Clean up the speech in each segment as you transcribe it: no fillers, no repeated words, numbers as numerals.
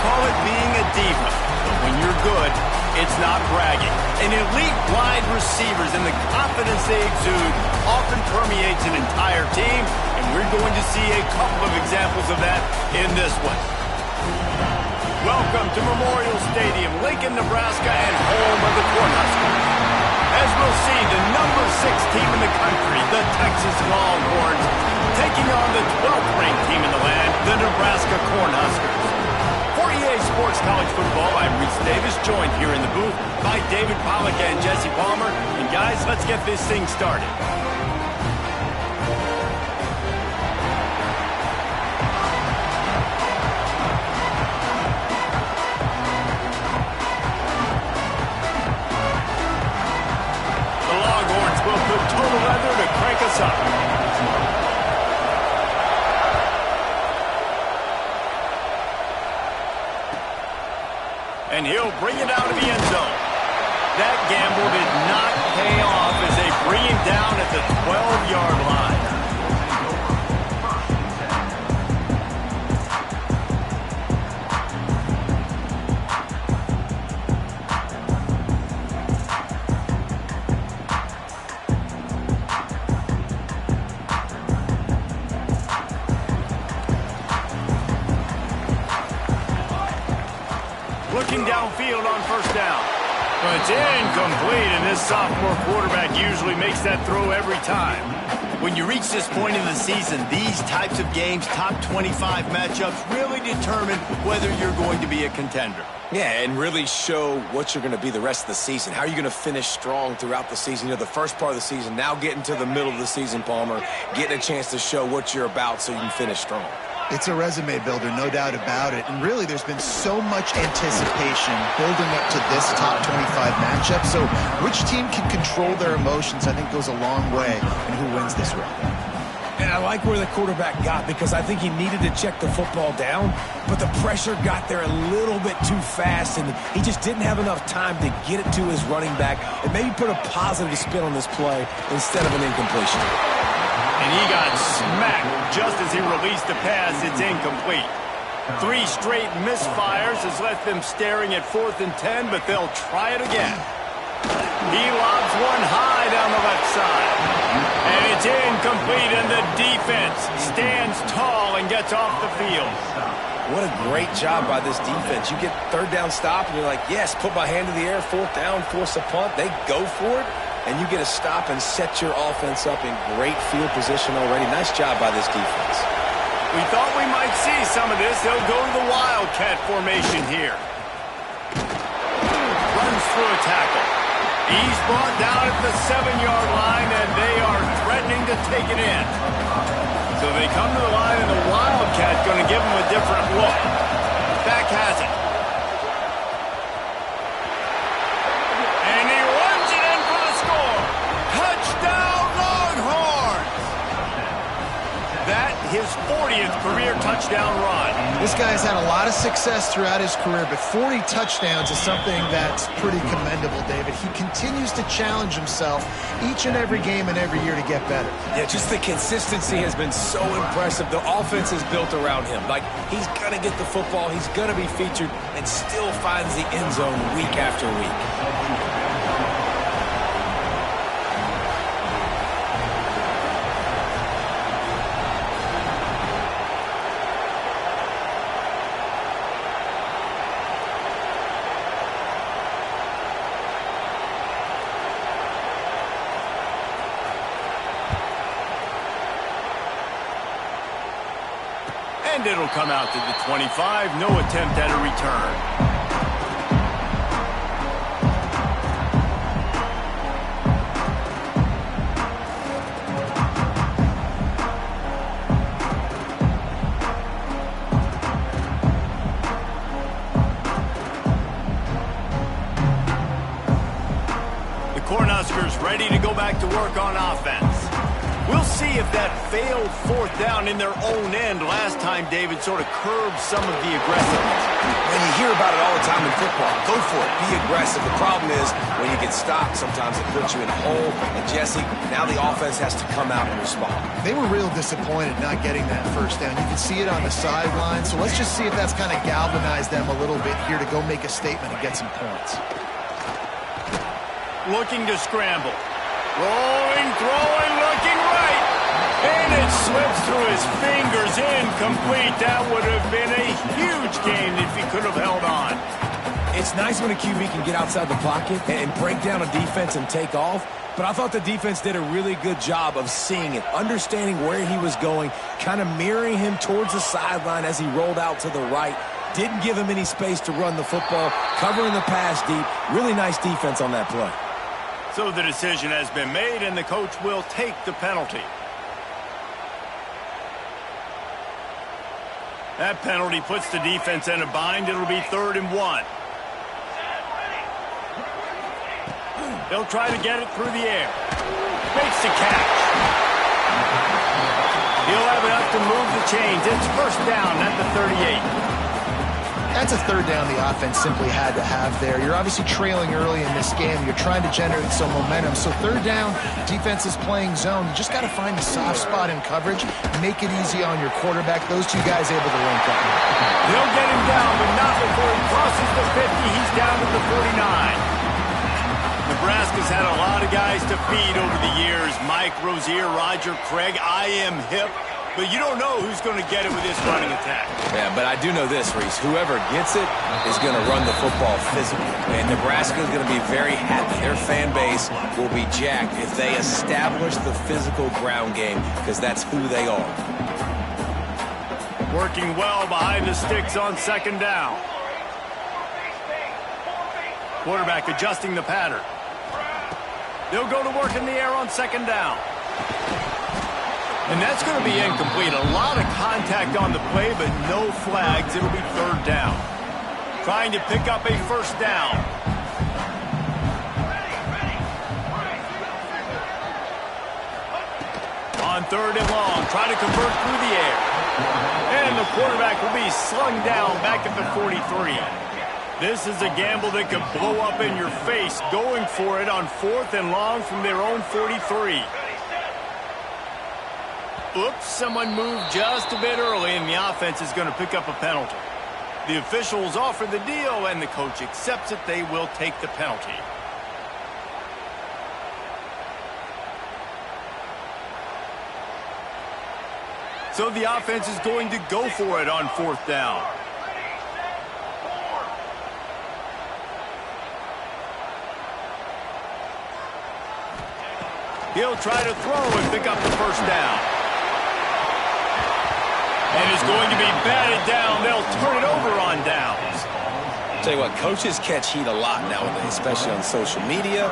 call it being a diva, but when you're good, it's not bragging. An elite wide receivers and the confidence they exude often permeates an entire team, and we're going to see a couple of examples of that in this one. Welcome to Memorial Stadium, Lincoln, Nebraska, and home of the Cornhuskers. As we'll see, the number 6 team in the country, the Texas Longhorns, taking on the 12th-ranked team in the land, the Nebraska Cornhuskers. For EA Sports College Football, I'm Reese Davis, joined here in the booth by David Pollack and Jesse Palmer. And guys, let's get this thing started. Total leather to crank us up. And he'll bring it out of the end zone. That gamble did not pay off as they bring him down at the 12-yard line. Looking downfield on first down. Well, it's incomplete, and this sophomore quarterback usually makes that throw every time. When you reach this point in the season, these types of games, top 25 matchups, really determine whether you're going to be a contender. Yeah, and really show what you're going to be the rest of the season. How are you going to finish strong throughout the season? You know, the first part of the season, now getting to the middle of the season, Palmer, getting a chance to show what you're about so you can finish strong. It's a resume builder, no doubt about it. And really, there's been so much anticipation building up to this top 25 matchup. So which team can control their emotions, I think, goes a long way in who wins this round. And I like where the quarterback got, because I think he needed to check the football down, but the pressure got there a little bit too fast, and he just didn't have enough time to get it to his running back and maybe put a positive spin on this play instead of an incompletion. And he got smacked just as he released the pass. It's incomplete. 3 straight misfires has left them staring at 4th and 10, but they'll try it again. He lobs one high down the left side. And it's incomplete, and the defense stands tall and gets off the field. What a great job by this defense. You get 3rd down stop, and you're like, yes, put my hand in the air, 4th down, force a punt. They go for it. And you get a stop and set your offense up in great field position already. Nice job by this defense. We thought we might see some of this. They'll go to the Wildcat formation here. Runs through a tackle. He's brought down at the 7-yard line, and they are threatening to take it in. So they come to the line, and the Wildcat going to give them a different look. Back has it. His 40th career touchdown run. This guy's had a lot of success throughout his career, but 40 touchdowns is something that's pretty commendable, David. He continues to challenge himself each and every game and every year to get better. Yeah, just the consistency has been so impressive. The offense is built around him. Like, he's going to get the football, he's going to be featured, and still finds the end zone week after week. And it'll come out to the 25. No attempt at a return. The Cornhuskers ready to go back to work on offense. We'll see see if that failed fourth down in their own end last time, David, sort of curbed some of the aggressiveness. And you hear about it all the time in football. Go for it. Be aggressive. The problem is when you get stopped, sometimes it puts you in a hole. And, Jesse, now the offense has to come out and respond. They were real disappointed not getting that first down. You can see it on the sideline. So let's just see if that's kind of galvanized them a little bit here to go make a statement and get some points. Looking to scramble. Rolling, throwing, looking right. And it slips through his fingers, incomplete. That would have been a huge gain if he could have held on. It's nice when a QB can get outside the pocket and break down a defense and take off. But I thought the defense did a really good job of seeing it, understanding where he was going, kind of mirroring him towards the sideline as he rolled out to the right. Didn't give him any space to run the football, covering the pass deep. Really nice defense on that play. So the decision has been made, and the coach will take the penalty. That penalty puts the defense in a bind. It'll be 3rd and 1. They'll try to get it through the air. Makes the catch. He'll have enough to move the chains. It's first down at the 38. That's a third down the offense simply had to have there. You're obviously trailing early in this game. You're trying to generate some momentum. So third down, defense is playing zone. You just got to find a soft spot in coverage. Make it easy on your quarterback. Those two guys able to link up. They'll get him down, but not before he crosses the 50. He's down to the 49. Nebraska's had a lot of guys to feed over the years. Mike Rozier, Roger Craig. I am hip. But you don't know who's going to get it with this running attack. Yeah, but I do know this, Reese. Whoever gets it is going to run the football physically. And Nebraska is going to be very happy. Their fan base will be jacked if they establish the physical ground game, because that's who they are. Working well behind the sticks on 2nd down. Quarterback adjusting the pattern. They'll go to work in the air on 2nd down. And that's going to be incomplete. A lot of contact on the play, but no flags. It'll be 3rd down. Trying to pick up a first down. On 3rd and long, trying to convert through the air. And the quarterback will be slung down back at the 43. This is a gamble that could blow up in your face, going for it on 4th and long from their own 43. Oops, someone moved just a bit early, and the offense is going to pick up a penalty. The officials offer the deal, and the coach accepts it. They will take the penalty. So the offense is going to go for it on 4th down. He'll try to throw and pick up the first down. And it's going to be batted down. They'll turn it over on downs. Tell you what, coaches catch heat a lot nowadays, especially on social media.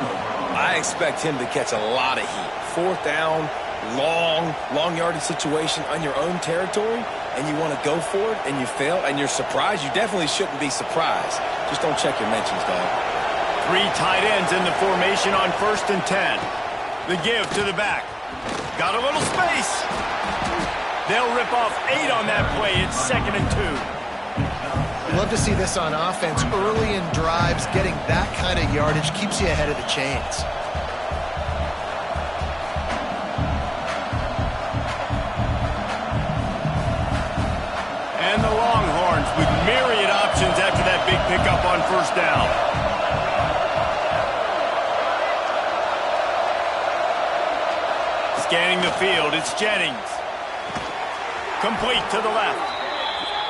I expect him to catch a lot of heat. 4th down, long yardage situation on your own territory, and you want to go for it, and you fail, and you're surprised. You definitely shouldn't be surprised. Just don't check your mentions, dog. 3 tight ends in the formation on 1st and 10. The give to the back. Got a little space. They'll rip off 8 on that play. It's 2nd and 2. Love to see this on offense. Early in drives, getting that kind of yardage keeps you ahead of the chains. And the Longhorns with myriad options after that big pickup on 1st down. Scanning the field, it's Jennings. Complete to the left.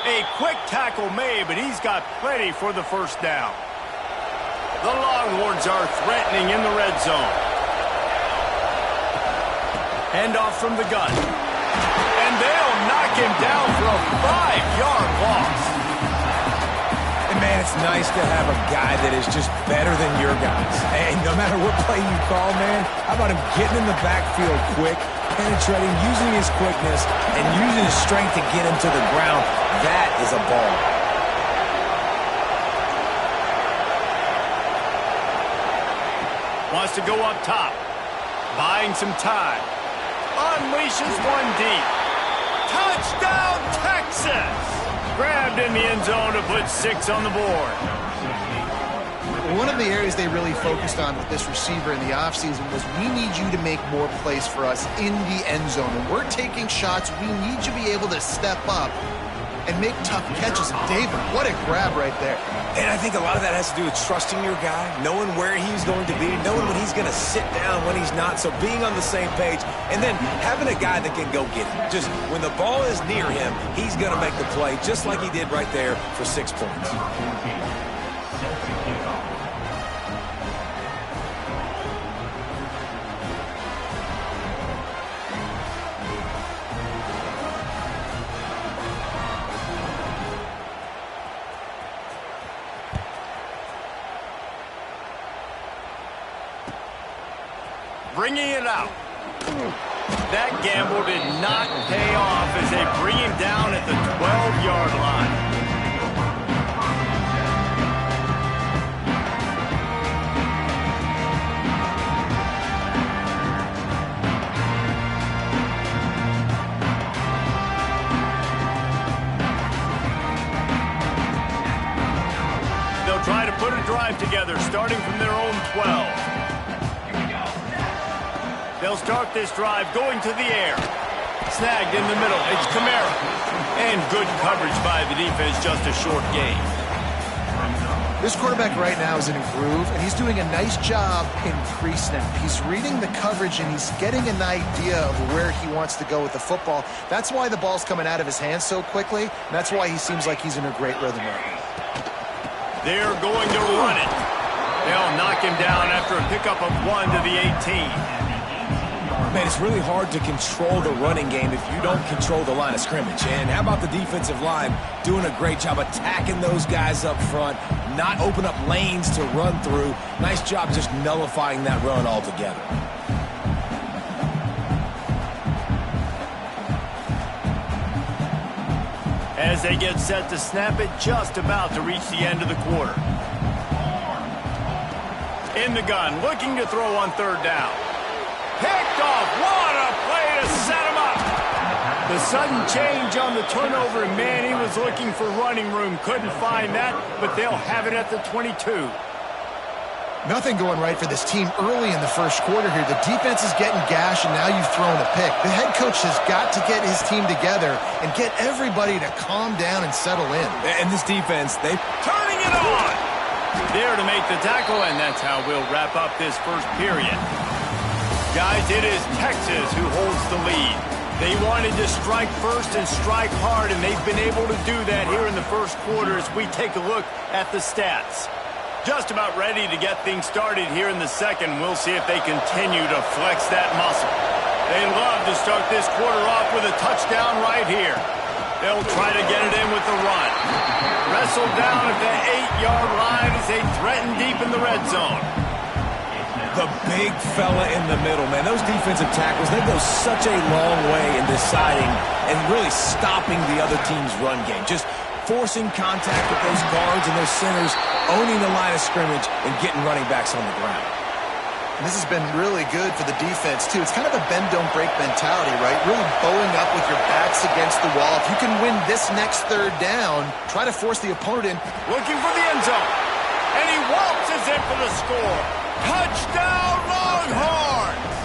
A quick tackle made, but he's got plenty for the first down. The Longhorns are threatening in the red zone. Handoff from the gun. And they'll knock him down for a 5-yard loss. And, man, it's nice to have a guy that is just better than your guys. And no matter what play you call, man, how about him getting in the backfield quick, penetrating, using his quickness, and using his strength to get him to the ground. That is a ball. Wants to go up top. Buying some time. Unleashing unleashes one deep. Touchdown, Texas! Grabbed in the end zone to put 6 on the board. One of the areas they really focused on with this receiver in the offseason was we need you to make more plays for us in the end zone. When we're taking shots, we need you to be able to step up and make tough catches. And David, what a grab right there. And I think a lot of that has to do with trusting your guy, knowing where he's going to be, knowing when he's going to sit down, when he's not. So being on the same page, and then having a guy that can go get it. Just when the ball is near him, he's going to make the play, just like he did right there for 6 points. Bringing it out. That gamble did not pay off as they bring him down at the 12-yard line. They'll try to put a drive together starting from their own 12. They'll start this drive going to the air. Snagged in the middle. It's Kamara. And good coverage by the defense, just a short gain. This quarterback right now is in a groove, and he's doing a nice job in pre-snap. He's reading the coverage, and he's getting an idea of where he wants to go with the football. That's why the ball's coming out of his hands so quickly, and that's why he seems like he's in a great rhythm right now. They're going to run it. They'll knock him down after a pickup of 1 to the 18. Man, it's really hard to control the running game if you don't control the line of scrimmage. And how about the defensive line doing a great job attacking those guys up front, not open up lanes to run through. Nice job just nullifying that run altogether. As they get set to snap it, just about to reach the end of the quarter. In the gun, looking to throw on 3rd down. Picked off. What a play to set him up. The sudden change on the turnover, and man, he was looking for running room. Couldn't find that, but they'll have it at the 22. Nothing going right for this team early in the first quarter here. The defense is getting gashed, and now you've thrown a pick. The head coach has got to get his team together and get everybody to calm down and settle in. And this defense, turning it on. There to make the tackle, and that's how we'll wrap up this first period. Guys, it is Texas who holds the lead. They wanted to strike first and strike hard, and they've been able to do that here in the first quarter as we take a look at the stats. Just about ready to get things started here in the second. We'll see if they continue to flex that muscle. They love to start this quarter off with a touchdown right here. They'll try to get it in with the run. Wrestled down at the 8-yard line as they threaten deep in the red zone. The big fella in the middle, man. Those defensive tackles, they go such a long way in deciding and really stopping the other team's run game. Just forcing contact with those guards and those centers, owning the line of scrimmage, and getting running backs on the ground. And this has been really good for the defense, too. It's kind of a bend-don't-break mentality, right? Really bowing up with your backs against the wall. If you can win this next 3rd down, try to force the opponent in. Looking for the end zone. And he waltzes in for the score. Touchdown, Longhorns!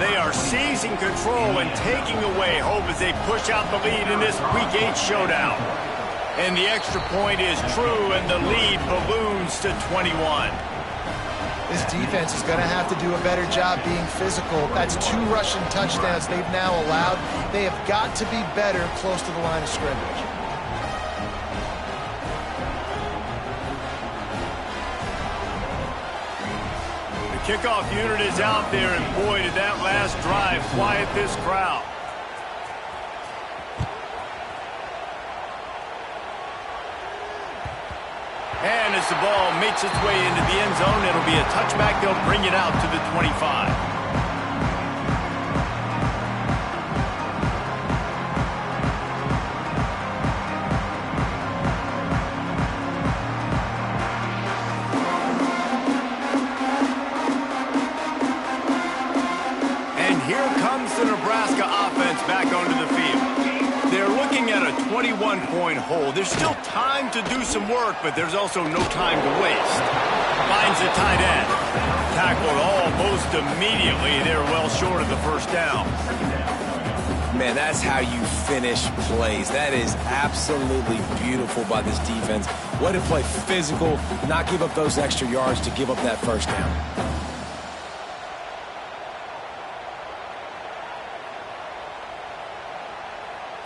They are seizing control and taking away hope as they push out the lead in this Week 8 showdown. And the extra point is true, and the lead balloons to 21. This defense is going to have to do a better job being physical. That's 2 rushing touchdowns they've now allowed. They have got to be better close to the line of scrimmage. Kickoff unit is out there, and boy, did that last drive quiet this crowd. And as the ball makes its way into the end zone, it'll be a touchback. They'll bring it out to the 25. comes the Nebraska offense back onto the field. They're looking at a 21-point hole. There's still time to do some work, but there's also no time to waste. Finds the tight end. Tackled almost immediately. They're well short of the first down. Man, that's how you finish plays. That is absolutely beautiful by this defense. Way to play physical, not give up those extra yards to give up that first down.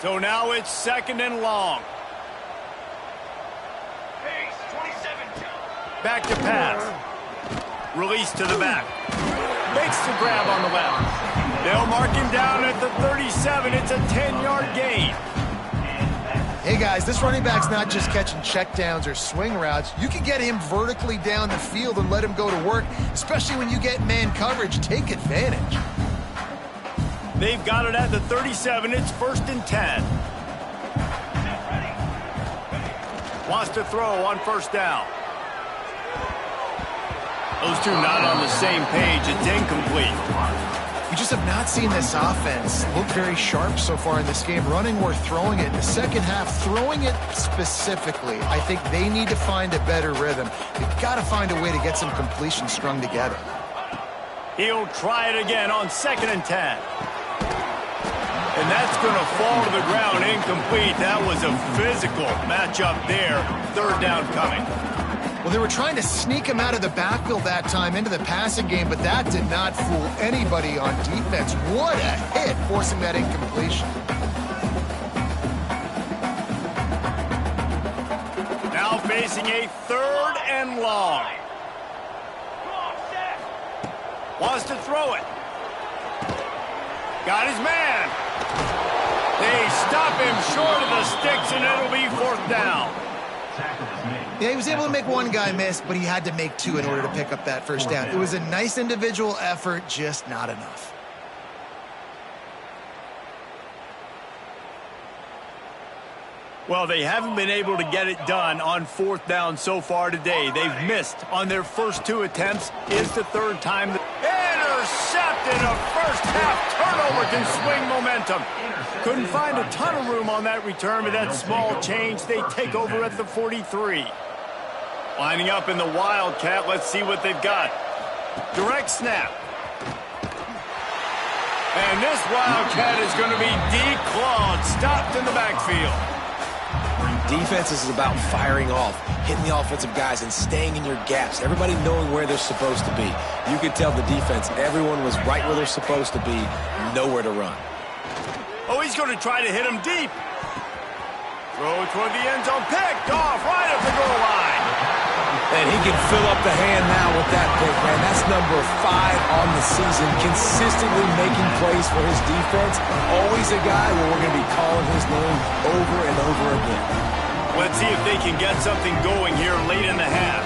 So now it's 2nd and long. Back to pass. Release to the back. Makes the grab on the left. They'll mark him down at the 37. It's a 10-yard gain. Hey, guys, this running back's not just catching checkdowns or swing routes. You can get him vertically down the field and let him go to work, especially when you get man coverage. Take advantage. They've got it at the 37. It's 1st and 10. Wants to throw on first down. Those two not on the same page. It's incomplete. We just have not seen this offense look very sharp so far in this game, running or throwing it. In the second half, throwing it specifically, I think they need to find a better rhythm. They've got to find a way to get some completion strung together. He'll try it again on 2nd and 10. And that's going to fall to the ground incomplete. That was a physical matchup there. 3rd down coming. Well, they were trying to sneak him out of the backfield that time into the passing game, but that did not fool anybody on defense. What a hit, forcing that incompletion. Now facing a 3rd and long. Wants to throw it. Got his man. They stop him short of the sticks, and it'll be 4th down. Yeah, he was able to make one guy miss, but he had to make two in order to pick up that first down. It was a nice individual effort, just not enough. Well, they haven't been able to get it done on 4th down so far today. They've missed on their first 2 attempts. Is the 3rd time. Intercepted. A first-half turnover can swing momentum. Couldn't find a ton of room on that return, but that small change. They take over at the 43. Lining up in the Wildcat. Let's see what they've got. Direct snap. And this Wildcat is going to be declawed. Stopped in the backfield. Defense is about firing off, hitting the offensive guys, and staying in your gaps. Everybody knowing where they're supposed to be. You could tell the defense, everyone was right where they're supposed to be, nowhere to run. Oh, he's going to try to hit him deep. Throw toward the end zone, picked off right at the goal line. And he can fill up the hand now with that pick, man. That's number 5 on the season, consistently making plays for his defense. Always a guy where we're going to be calling his name over and over again. Let's see if they can get something going here late in the half.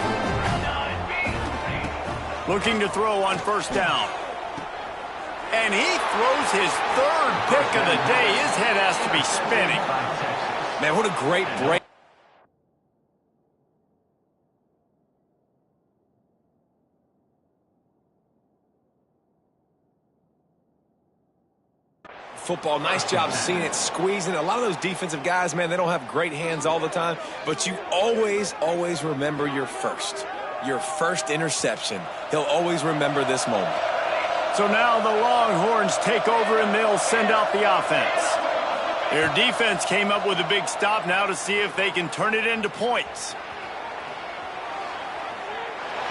Looking to throw on first down. And he throws his 3rd pick of the day. His head has to be spinning. Man, what a great break. Football, nice job seeing it, squeezing. A lot of those defensive guys, man, they don't have great hands all the time, but you always remember your first interception. He'll always remember this moment. So now the Longhorns take over and they'll send out the offense. Their defense came up with a big stop now to see if they can turn it into points.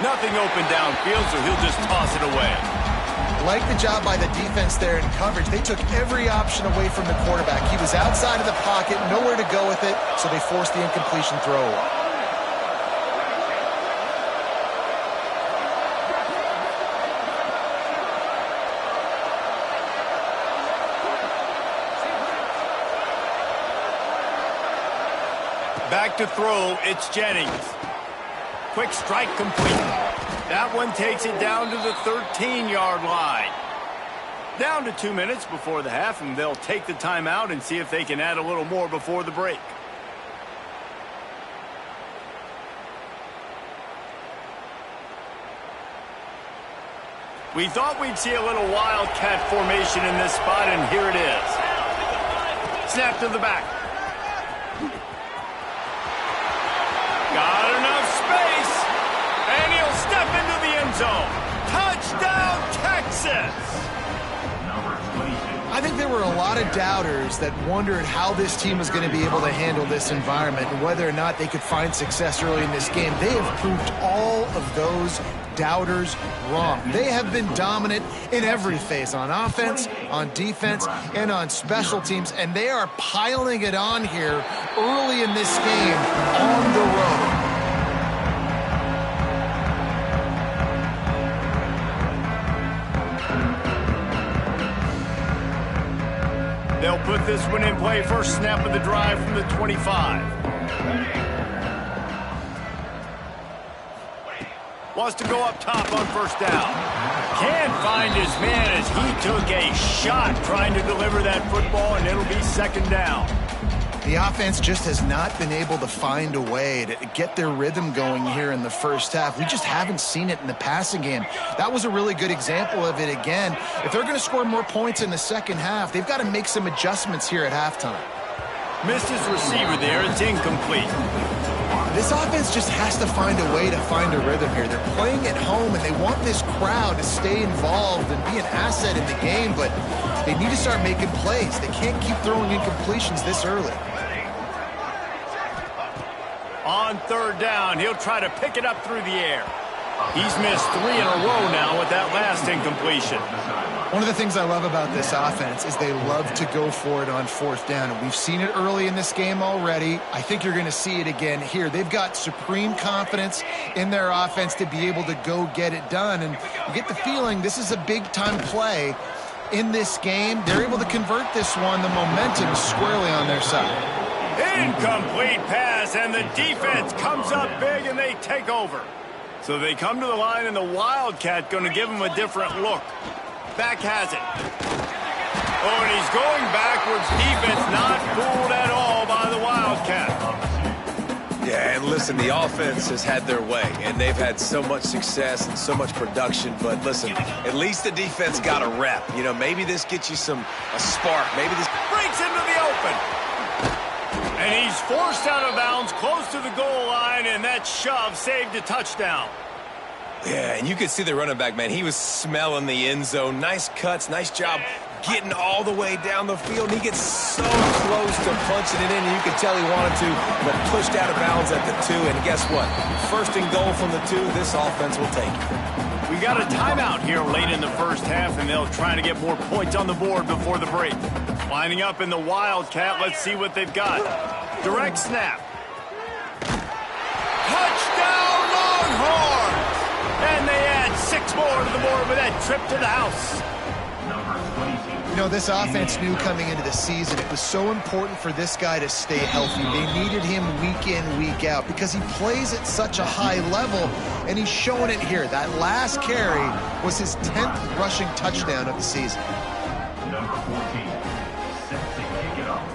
Nothing open downfield, so he'll just toss it away. Like the job by the defense there in coverage. They took every option away from the quarterback. He was outside of the pocket, nowhere to go with it, so they forced the incompletion throw. Back to throw, it's Jennings. Quick strike complete. That one takes it down to the 13-yard line. Down to 2 minutes before the half, and they'll take the timeout and see if they can add a little more before the break. We thought we'd see a little wildcat formation in this spot, and here it is. Snap to the back. Got enough space, and he'll step into the end zone. Touchdown, Texas! I think there were a lot of doubters that wondered how this team was going to be able to handle this environment and whether or not they could find success early in this game. They have proved all of those doubters wrong. They have been dominant in every phase, on offense, on defense, and on special teams, and they are piling it on here early in this game on the road. They'll put this one in play. First snap of the drive from the 25. Wants to go up top on first down. Can't find his man as he took a shot trying to deliver that football, and it'll be second down. The offense just has not been able to find a way to get their rhythm going here in the first half. We just haven't seen it in the passing game. That was a really good example of it again. If they're going to score more points in the second half, they've got to make some adjustments here at halftime. Missed his receiver there. It's incomplete. This offense just has to find a way to find a rhythm here. They're playing at home, and they want this crowd to stay involved and be an asset in the game, but they need to start making plays. They can't keep throwing incompletions this early. On third down, he'll try to pick it up through the air. He's missed 3 in a row now with that last incompletion. One of the things I love about this offense is they love to go for it on fourth down. And we've seen it early in this game already. I think you're going to see it again here. They've got supreme confidence in their offense to be able to go get it done. And you get the feeling this is a big-time play in this game. They're able to convert this one. The momentum is squarely on their side. Incomplete pass, and the defense comes up big, and they take over. So they come to the line, and the Wildcat going to give them a different look. Back has it. Oh, and he's going backwards. Defense not fooled at all by the Wildcat. Yeah, and listen, the offense has had their way, and they've had so much success and so much production. But listen, at least the defense got a rep. You know, maybe this gets you a spark. Maybe this breaks into the open. And he's forced out of bounds close to the goal line, and that shove saved a touchdown. Yeah, and you could see the running back, man. He was smelling the end zone. Nice cuts, nice job getting all the way down the field. And he gets so close to punching it in, and you could tell he wanted to, but pushed out of bounds at the 2. And guess what? First and goal from the 2, this offense will take it. We got a timeout here late in the first half, and they'll try to get more points on the board before the break. Lining up in the Wildcat, let's see what they've got. Direct snap. Touchdown, Longhorns! And they add 6 more to the board with that trip to the house. You know, this offense knew coming into the season it was so important for this guy to stay healthy. They needed him week in, week out because he plays at such a high level, and he's showing it here. That last carry was his 10th rushing touchdown of the season. Number 14, set to kick it off.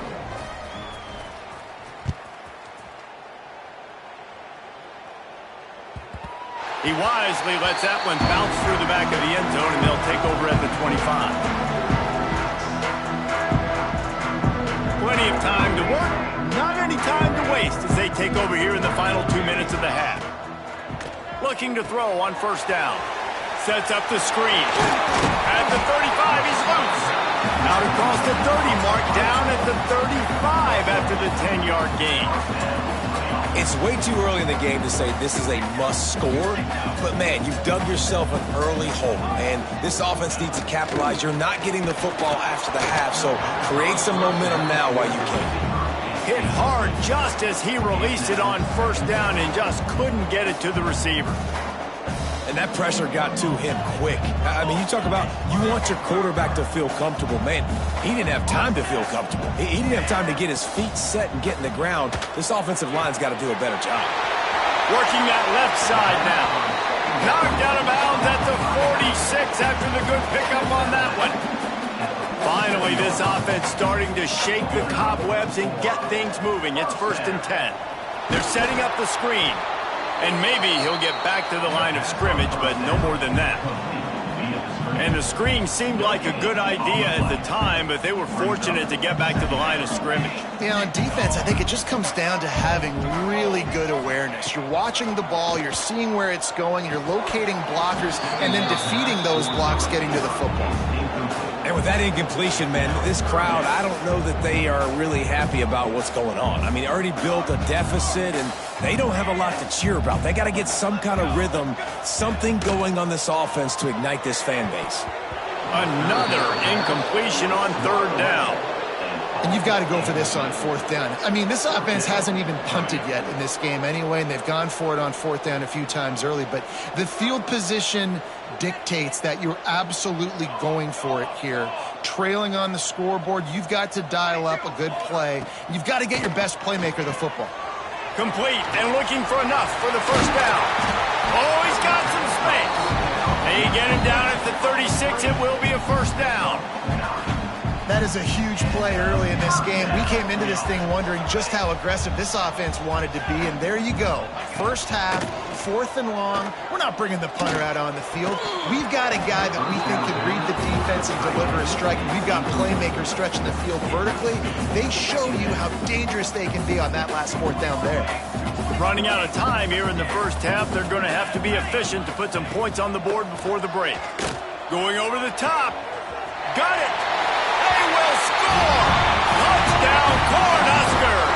He wisely lets that one bounce through the back of the end zone, and they'll take over at the 25. Plenty of time to work, not any time to waste as they take over here in the final 2 minutes of the half. Looking to throw on first down. Sets up the screen. At the 35, he's loose. Out across the 30 mark, down at the 35 after the 10-yard gain. It's way too early in the game to say this is a must score, but man, you've dug yourself an early hole, and this offense needs to capitalize. You're not getting the football after the half, so create some momentum now while you can. Hit hard just as he released it on first down and just couldn't get it to the receiver. And that pressure got to him quick. I mean, you talk about you want your quarterback to feel comfortable. Man, he didn't have time to feel comfortable. He didn't have time to get his feet set and get in the ground. This offensive line's got to do a better job. Working that left side now. Knocked out of bounds at the 46 after the good pickup on that one. Finally, this offense starting to shake the cobwebs and get things moving. It's 1st and 10. They're setting up the screen. And maybe he'll get back to the line of scrimmage, but no more than that. And the screen seemed like a good idea at the time, but they were fortunate to get back to the line of scrimmage. Yeah, on defense, I think it just comes down to having really good awareness. You're watching the ball, you're seeing where it's going, you're locating blockers, and then defeating those blocks getting to the football. And with that incompletion, man, this crowd, I don't know that they are really happy about what's going on. I mean, they already built a deficit, and they don't have a lot to cheer about. They got to get some kind of rhythm, something going on this offense to ignite this fan base. Another incompletion on third down. And you've got to go for this on fourth down. I mean, this offense hasn't even punted yet in this game anyway, and they've gone for it on fourth down a few times early. But the field position dictates that you're absolutely going for it here. Trailing on the scoreboard, you've got to dial up a good play. You've got to get your best playmaker the football. Complete and looking for enough for the first down. Oh, he's got some space. They get him down at the 36. It will be a first down. That is a huge play early in this game. We came into this thing wondering just how aggressive this offense wanted to be, and there you go. First half, fourth and long. We're not bringing the punter out on the field. We've got a guy that we think can read the defense and deliver a strike, and we've got playmakers stretching the field vertically. They show you how dangerous they can be on that last fourth down there. Running out of time here in the first half, they're going to have to be efficient to put some points on the board before the break. Going over the top. Got it. They will score. Touchdown, Cornhuskers.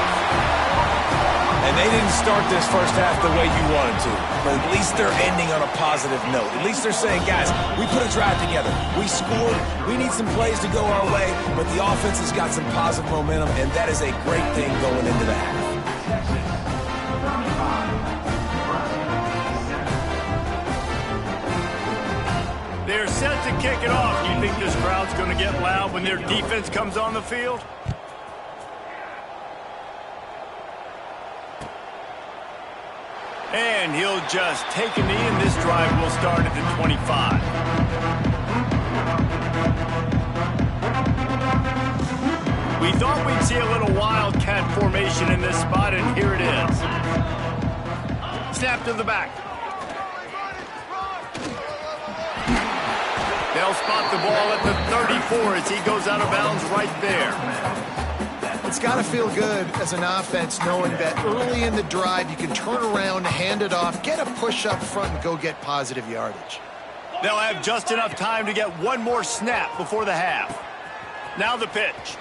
And they didn't start this first half the way you wanted to, but at least they're ending on a positive note. At least they're saying, guys, we put a drive together. We scored. We need some plays to go our way, but the offense has got some positive momentum, and that is a great thing going into the half. They're set to kick it off. You think this crowd's going to get loud when their defense comes on the field? And he'll just take a knee, and this drive will start at the 25. We thought we'd see a little wildcat formation in this spot, and here it is. Snap to the back. They'll spot the ball at the 34 as he goes out of bounds right there. It's got to feel good as an offense knowing that early in the drive you can turn around, hand it off, get a push up front, and go get positive yardage. They'll have just enough time to get one more snap before the half. Now the pitch.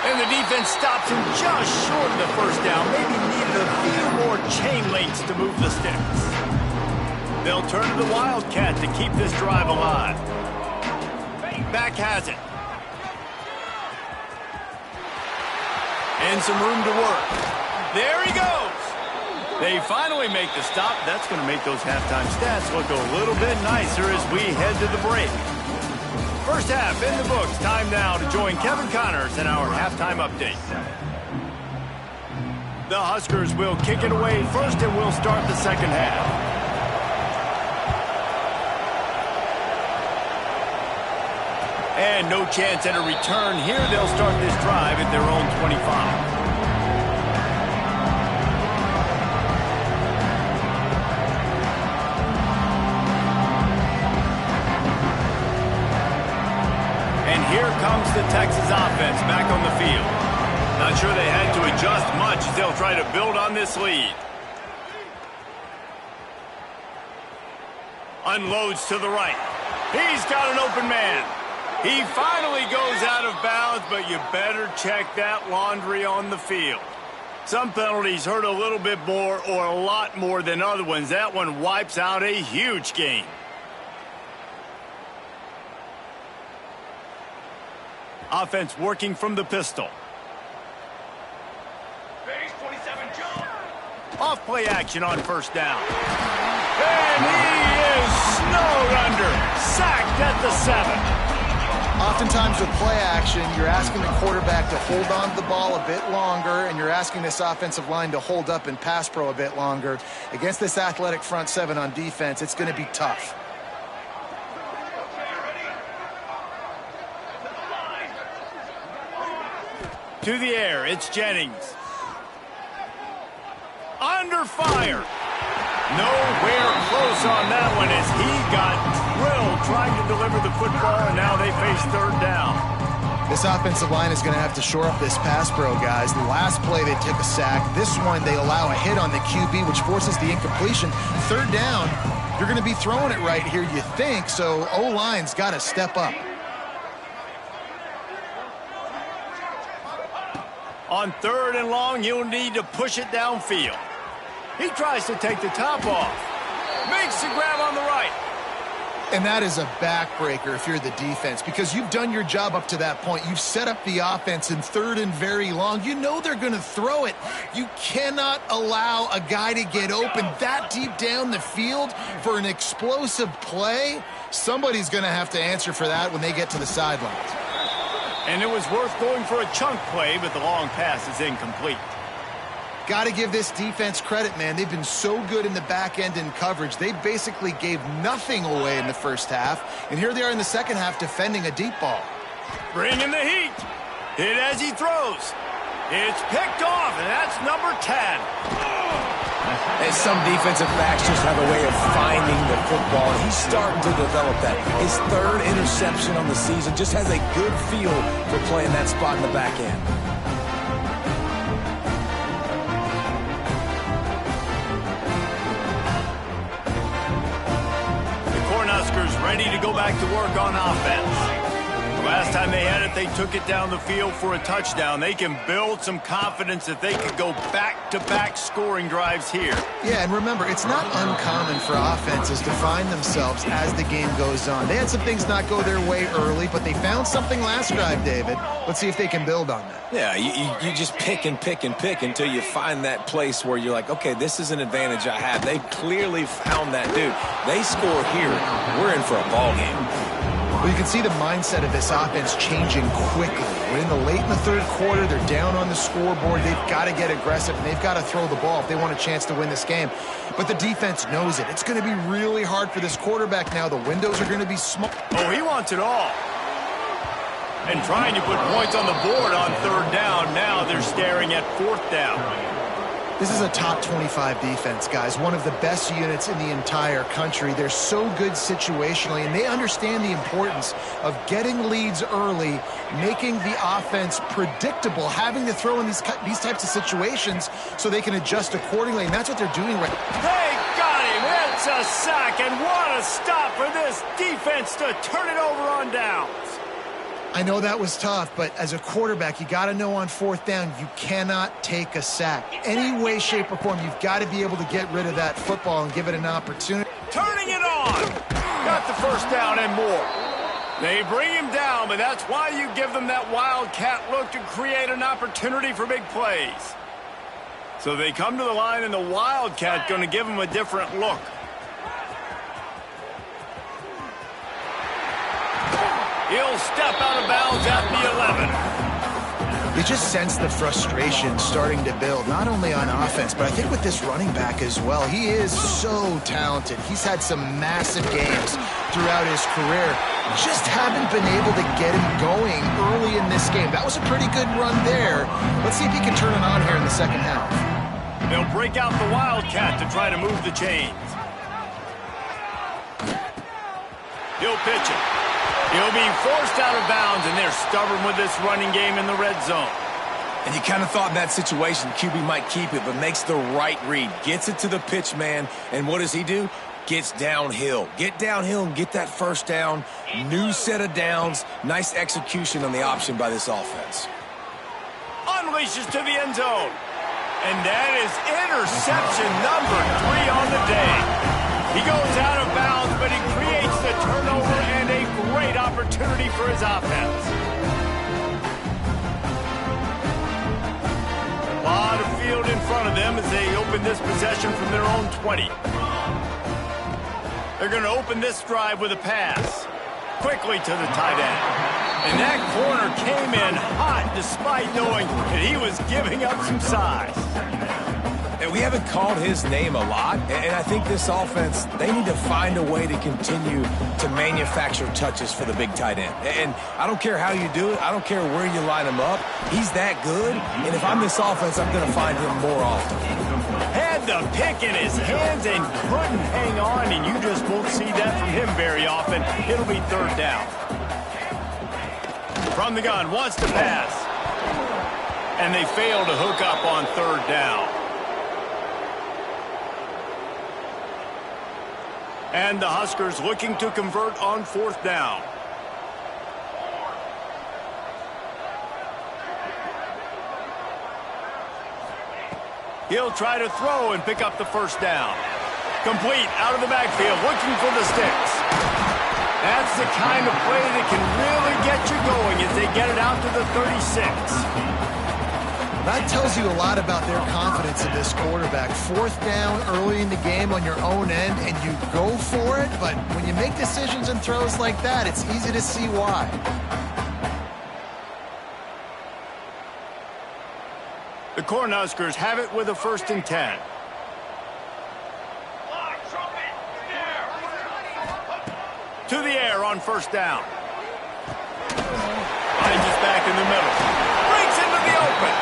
And the defense stops him just short of the first down. Maybe needed a few more chain links to move the sticks. They'll turn to the Wildcat to keep this drive alive. Back has it. And some room to work. There he goes. They finally make the stop. That's going to make those halftime stats look a little bit nicer as we head to the break. First half in the books. Time now to join Kevin Connors in our halftime update. The Huskers will kick it away first, and we'll start the second half. And no chance at a return here. They'll start this drive at their own 25. And here comes the Texas offense back on the field. Not sure they had to adjust much as they'll try to build on this lead. Unloads to the right. He's got an open man. He finally goes out of bounds, but you better check that laundry on the field. Some penalties hurt a little bit more or a lot more than other ones. That one wipes out a huge game. Offense working from the pistol. Off play action on first down. And he is snowed under. Sacked at the 7. Oftentimes with play action, you're asking the quarterback to hold on to the ball a bit longer, and you're asking this offensive line to hold up in pass pro a bit longer. Against this athletic front 7 on defense, it's going to be tough. To the air, it's Jennings. Under fire. Nowhere close on that one as he got drilled trying to deliver the football, and now they face third down. This offensive line is going to have to shore up this pass pro, guys. The last play, they took a sack. This one, they allow a hit on the QB, which forces the incompletion. Third down, you're going to be throwing it right here, you think, so O-line's got to step up. On third and long, you'll need to push it downfield. He tries to take the top off. Makes the grab on the right. And that is a backbreaker if you're the defense, because you've done your job up to that point. You've set up the offense in third and very long. You know they're going to throw it. You cannot allow a guy to get open that deep down the field for an explosive play. Somebody's going to have to answer for that when they get to the sidelines. And it was worth going for a chunk play, but the long pass is incomplete. Got to give this defense credit, man. They've been so good in the back end in coverage. They basically gave nothing away in the first half, and here they are in the second half defending a deep ball. Bringing the heat. Hit as he throws. It's picked off, and that's number 10. And some defensive backs just have a way of finding the football, and he's starting to develop that. His third interception on the season, just has a good feel for playing that spot in the back end. The Cornhuskers ready to go back to work on offense. Last time they had it, they took it down the field for a touchdown. They can build some confidence that they could go back-to-back scoring drives here. Yeah, and remember, it's not uncommon for offenses to find themselves as the game goes on. They had some things not go their way early, but they found something last drive, David. Let's see if they can build on that. Yeah, you just pick and pick and pick until you find that place where you're like, okay, this is an advantage I have. They clearly found that, dude. They score here, we're in for a ball game. Well, you can see the mindset of this offense changing quickly. We're in the third quarter. They're down on the scoreboard. They've got to get aggressive, and they've got to throw the ball if they want a chance to win this game. But the defense knows it. It's going to be really hard for this quarterback now. The windows are going to be small. Oh, he wants it all. And trying to put points on the board on third down. Now they're staring at fourth down. This is a top 25 defense, guys. One of the best units in the entire country. They're so good situationally, and they understand the importance of getting leads early, making the offense predictable, having to throw in these types of situations so they can adjust accordingly, and that's what they're doing right now. They got him. It's a sack, and what a stop for this defense to turn it over on downs. I know that was tough, but as a quarterback, you got to know on fourth down, you cannot take a sack. Any way, shape, or form, you've got to be able to get rid of that football and give it an opportunity. Turning it on. Got the first down and more. They bring him down, but that's why you give them that wildcat look to create an opportunity for big plays. So they come to the line, and the wildcat going to give them a different look. He'll step out of bounds at the 11. You just sense the frustration starting to build, not only on offense, but I think with this running back as well. He is so talented. He's had some massive games throughout his career. Just haven't been able to get him going early in this game. That was a pretty good run there. Let's see if he can turn it on here in the second half. They'll break out the wildcat to try to move the chains. He'll pitch it. He'll be forced out of bounds, and they're stubborn with this running game in the red zone. And you kind of thought in that situation QB might keep it, but makes the right read. Gets it to the pitch man, and what does he do? Gets downhill. Get downhill and get that first down. New set of downs. Nice execution on the option by this offense. Unleashes to the end zone. And that is interception number 3 on the day. He goes out of bounds, but he creates the turnover and a great opportunity for his offense. A lot of field in front of them as they open this possession from their own 20. They're going to open this drive with a pass. Quickly to the tight end. And that corner came in hot despite knowing that he was giving up some size. And we haven't called his name a lot, and I think this offense, they need to find a way to continue to manufacture touches for the big tight end. And I don't care how you do it. I don't care where you line him up. He's that good, and if I'm this offense, I'm going to find him more often. Had Had the pick in his hands and couldn't hang on, and you just won't see that from him very often. It'll be third down. From the gun, wants to pass. And they fail to hook up on third down. And the Huskers looking to convert on fourth down. He'll try to throw and pick up the first down. Complete out of the backfield, looking for the sticks. That's the kind of play that can really get you going as they get it out to the 36. That tells you a lot about their confidence in this quarterback. Fourth down early in the game on your own end, and you go for it, but when you make decisions and throws like that, it's easy to see why. The Cornhuskers have it with a 1st and 10. To the air on first down. Finds us back in the middle. Breaks into the open.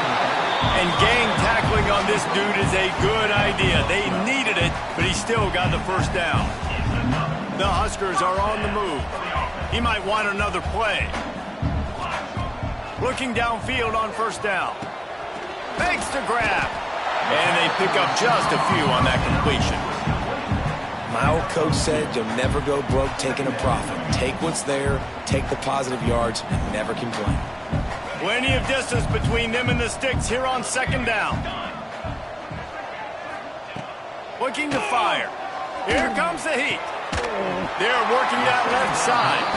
And gang tackling on this dude is a good idea. They needed it, but he still got the first down. The Huskers are on the move. He might want another play. Looking downfield on first down. Makes the grab. And they pick up just a few on that completion. My old coach said you'll never go broke taking a profit. Take what's there, take the positive yards, and never complain. Plenty of distance between them and the sticks here on second down. Looking to fire. Here comes the heat. They're working that left side.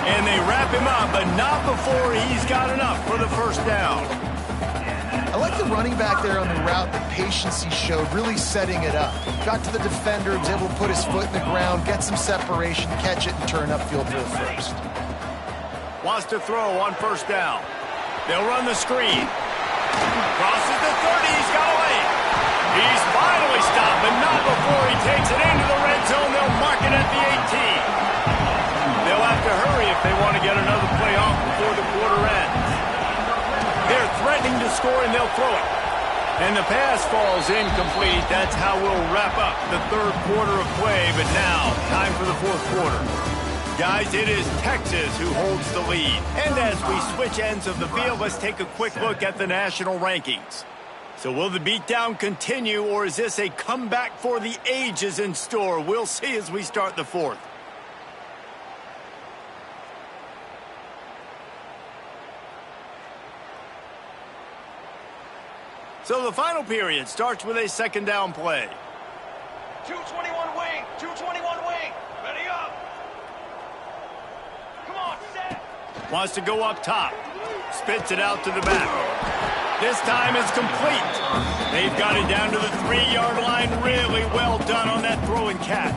And they wrap him up, but not before he's got enough for the first down. I like the running back there on the route, the patience he showed, really setting it up. Got to the defender, was able to put his foot in the ground, get some separation, catch it, and turn upfield for the first. Wants to throw on first down. They'll run the screen. Crosses the 30, he's got away. He's finally stopped, but not before he takes it into the red zone. They'll mark it at the 18. They'll have to hurry if they want to get another play off before the quarter ends. They're threatening to score, and they'll throw it. And the pass falls incomplete. That's how we'll wrap up the third quarter of play. But now, time for the fourth quarter. Guys, it is Texas who holds the lead. And as we switch ends of the field, let's take a quick look at the national rankings. So will the beatdown continue, or is this a comeback for the ages in store? We'll see as we start the fourth. So the final period starts with a second down play. 221 wing, 221 wing, ready up. Come on, set. Wants to go up top. Spits it out to the back. This time it's complete. They've got it down to the 3-yard line. Really well done on that throw and catch.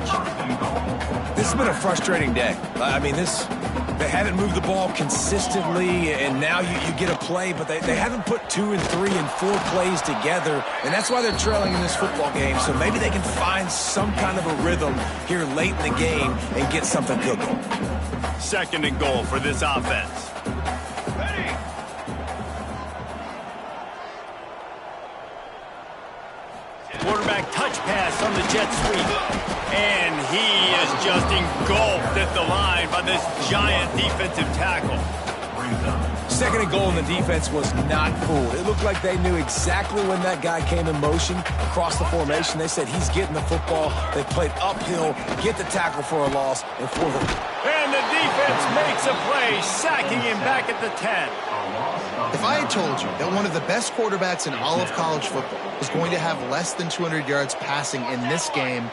This has been a frustrating day. I mean, they haven't moved the ball consistently, and now you get a play, but they haven't put 2 and 3 and 4 plays together, and that's why they're trailing in this football game. So maybe they can find some kind of a rhythm here late in the game and get something cooking. Second and goal for this offense. Ready. Quarterback touch pass on the jet sweep. And he is just engulfed at the line by this giant defensive tackle. Second and goal, and the defense was not fooled. It looked like they knew exactly when that guy came in motion across the formation. They said he's getting the football. They played uphill, get the tackle for a loss, and for the... And the defense makes a play, sacking him back at the 10. If I had told you that one of the best quarterbacks in all of college football was going to have less than 200 yards passing in this game,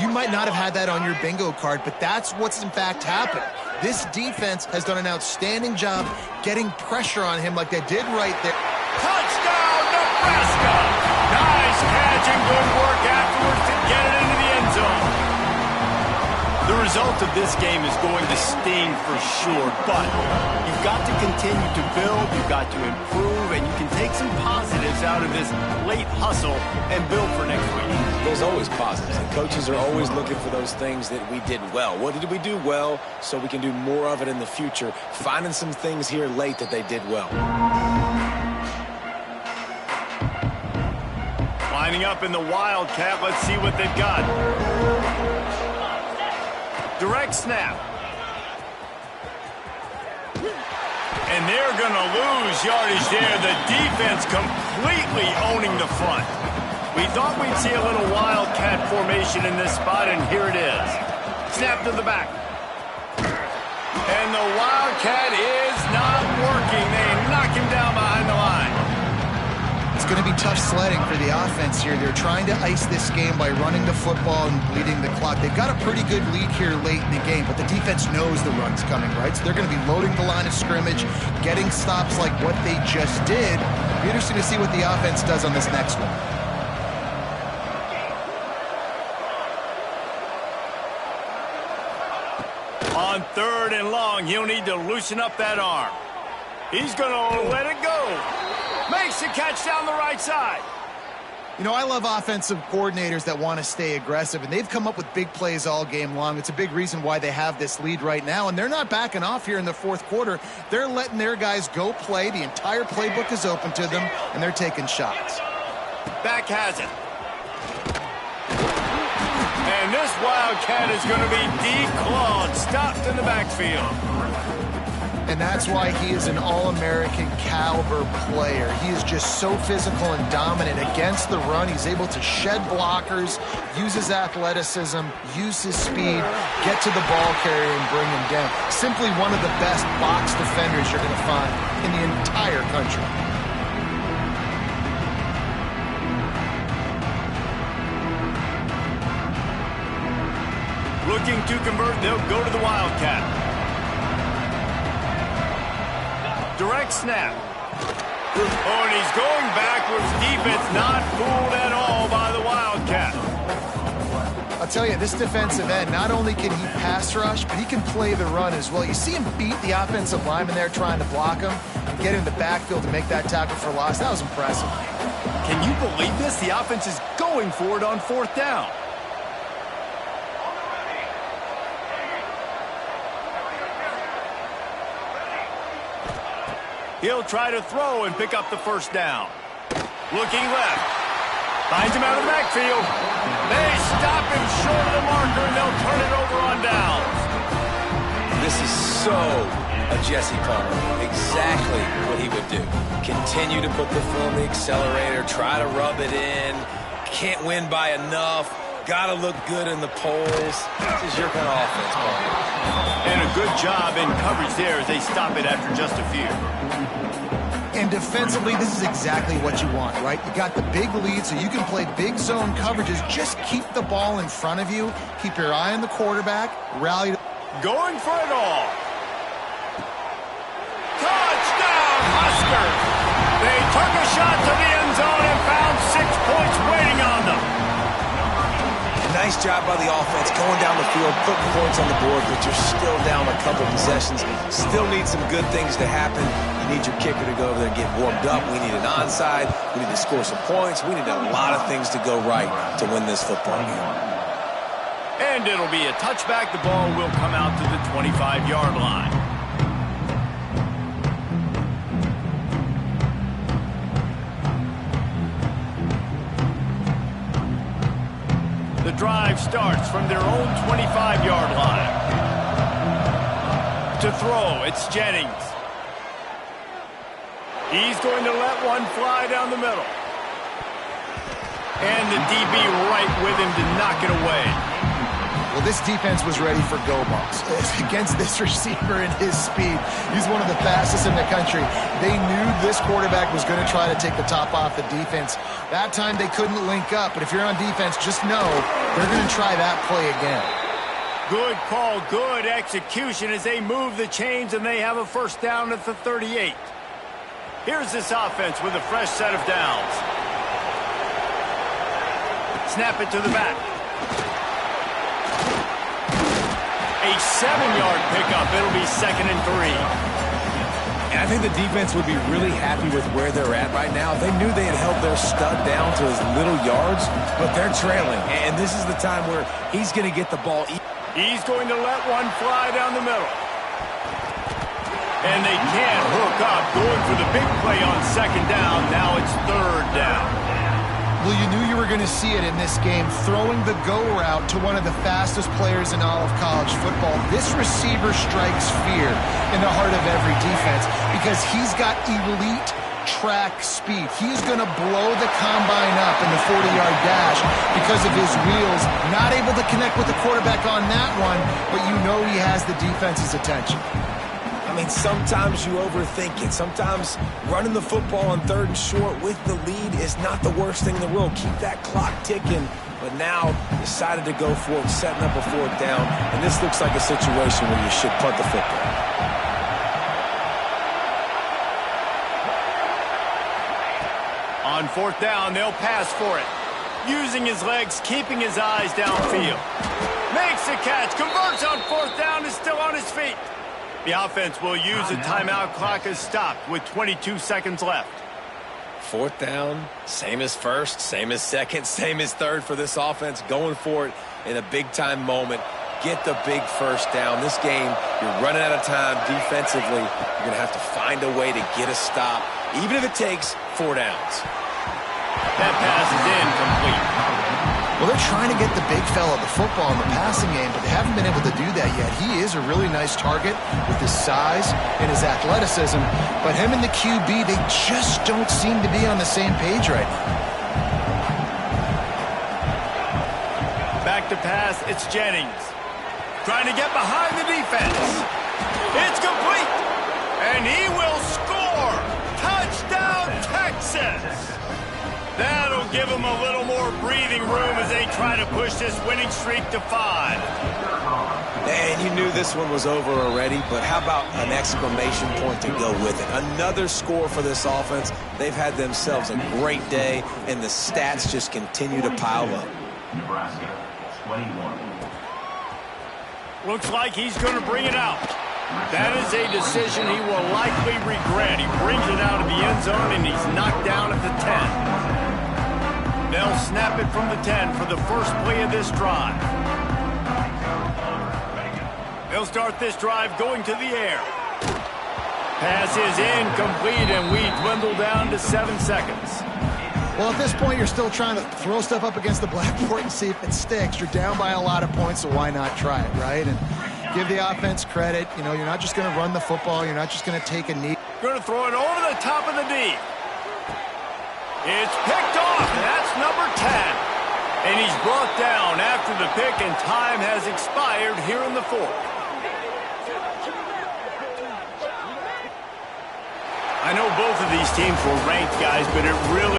you might not have had that on your bingo card, but that's what's in fact happened. This defense has done an outstanding job getting pressure on him like they did right there. Touchdown, Nebraska! Nice catch and good work afterwards to get it into the end zone. The result of this game is going to sting for sure, but you've got to continue to build, you've got to improve, and you can take some positives out of this late hustle and build for next week. There's always positives, and coaches are always looking for those things that we did well. What did we do well so we can do more of it in the future? Finding some things here late that they did well. Lining up in the Wildcat. Let's see what they've got. Direct snap. And they're going to lose yardage there. The defense completely owning the front. We thought we'd see a little Wildcat formation in this spot, and here it is. Snap to the back. And the Wildcat is not working. They knock him down behind the line. It's going to be tough sledding for the offense here. They're trying to ice this game by running the football and bleeding the clock. They've got a pretty good lead here late in the game, but the defense knows the run's coming, right? So they're going to be loading the line of scrimmage, getting stops like what they just did. It'll be interesting to see what the offense does on this next one. On 3rd and long, he'll need to loosen up that arm. He's going to let it go. Makes the catch down the right side. You know, I love offensive coordinators that want to stay aggressive, and they've come up with big plays all game long. It's a big reason why they have this lead right now, and they're not backing off here in the 4th quarter. They're letting their guys go play. The entire playbook is open to them, and they're taking shots. Back has it. And this Wildcat is going to be declawed, stopped in the backfield. And that's why he is an all-American caliber player. He is just so physical and dominant against the run. He's able to shed blockers, use his athleticism, use his speed, get to the ball carrier and bring him down. Simply one of the best box defenders you're going to find in the entire country. Looking to convert, they'll go to the Wildcat. Direct snap. Oh, and he's going backwards. Defense not fooled at all by the Wildcat. I'll tell you, this defensive end, not only can he pass rush, but he can play the run as well. You see him beat the offensive lineman there trying to block him and get in the backfield to make that tackle for loss. That was impressive. Can you believe this? The offense is going for it on 4th down. He'll try to throw and pick up the 1st down. Looking left. Finds him out of the backfield. They stop him short of the marker, and they'll turn it over on downs. This is so a Jesse Palmer. Exactly what he would do. Continue to put the foot on the accelerator, try to rub it in. Can't win by enough. Got to look good in the polls. This is your kind of offense, Palmer. And a good job in coverage there as they stop it after just a few. And defensively, this is exactly what you want, right? You got the big lead, so you can play big zone coverages. Just keep the ball in front of you. Keep your eye on the quarterback. Rally. Going for it all. Touchdown, Huskers! They took a shot to the end zone and found 6 points waiting on them. Nice job by the offense going down the field, putting points on the board, but you're still down a couple possessions. Still need some good things to happen. You need your kicker to go over there and get warmed up. We need an onside. We need to score some points. We need a lot of things to go right to win this football game. And it'll be a touchback. The ball will come out to the 25-yard line. The drive starts from their own 25-yard line. To throw, it's Jennings. He's going to let one fly down the middle. And the DB right with him to knock it away. Well, this defense was ready for go balls. Against this receiver and his speed, he's one of the fastest in the country. They knew this quarterback was going to try to take the top off the defense. That time they couldn't link up, but if you're on defense, just know they're going to try that play again. Good call, good execution as they move the chains and they have a 1st down at the 38. Here's this offense with a fresh set of downs. Snap it to the back. A 7-yard pickup. It'll be 2nd and 3. And I think the defense would be really happy with where they're at right now. They knew they had held their stud down to as little yards, but they're trailing. And this is the time where he's going to get the ball. He's going to let one fly down the middle. And they can't hook up. Going for the big play on 2nd down. Now it's 3rd down. Well, you knew you were going to see it in this game, throwing the go route to one of the fastest players in all of college football. This receiver strikes fear in the heart of every defense because he's got elite track speed. He's going to blow the combine up in the 40-yard dash because of his wheels. Not able to connect with the quarterback on that one, but you know he has the defense's attention. I mean, sometimes you overthink it. Sometimes running the football on 3rd and short with the lead is not the worst thing in the world. Keep that clock ticking. But now decided to go for it, setting up a 4th down. And this looks like a situation where you should punt the football. On 4th down, they'll pass for it. Using his legs, keeping his eyes downfield. Makes the catch, converts on 4th down, is still on his feet. The offense will use a timeout. Clock is stopped with 22 seconds left. 4th down, same as 1st, same as 2nd, same as 3rd for this offense. Going for it in a big-time moment. Get the big 1st down. This game, you're running out of time defensively. You're going to have to find a way to get a stop, even if it takes 4 downs. That pass is incomplete. Well, they're trying to get the big fella the football in the passing game, but they haven't been able to do that yet. He is a really nice target with his size and his athleticism, but him and the QB, they just don't seem to be on the same page right now. Back to pass, it's Jennings. Trying to get behind the defense. It's complete, and he will score. Touchdown, Texas! That'll give them a little more breathing room as they try to push this winning streak to 5. Man, you knew this one was over already, but how about an exclamation point to go with it? Another score for this offense. They've had themselves a great day, and the stats just continue to pile up. Nebraska, 21. Looks like he's going to bring it out. That is a decision he will likely regret. He brings it out of the end zone, and he's knocked down at the 10. They'll snap it from the 10 for the first play of this drive. They'll start this drive going to the air. Pass is incomplete, and we dwindle down to 7 seconds. Well, at this point, you're still trying to throw stuff up against the blackboard and see if it sticks. You're down by a lot of points, so why not try it, right? And give the offense credit. You know, you're not just going to run the football. You're not just going to take a knee. Going to throw it over the top of the D. It's picked off, and that's number 10. And he's brought down after the pick, and time has expired here in the 4th. I know both of these teams were ranked, guys, but it really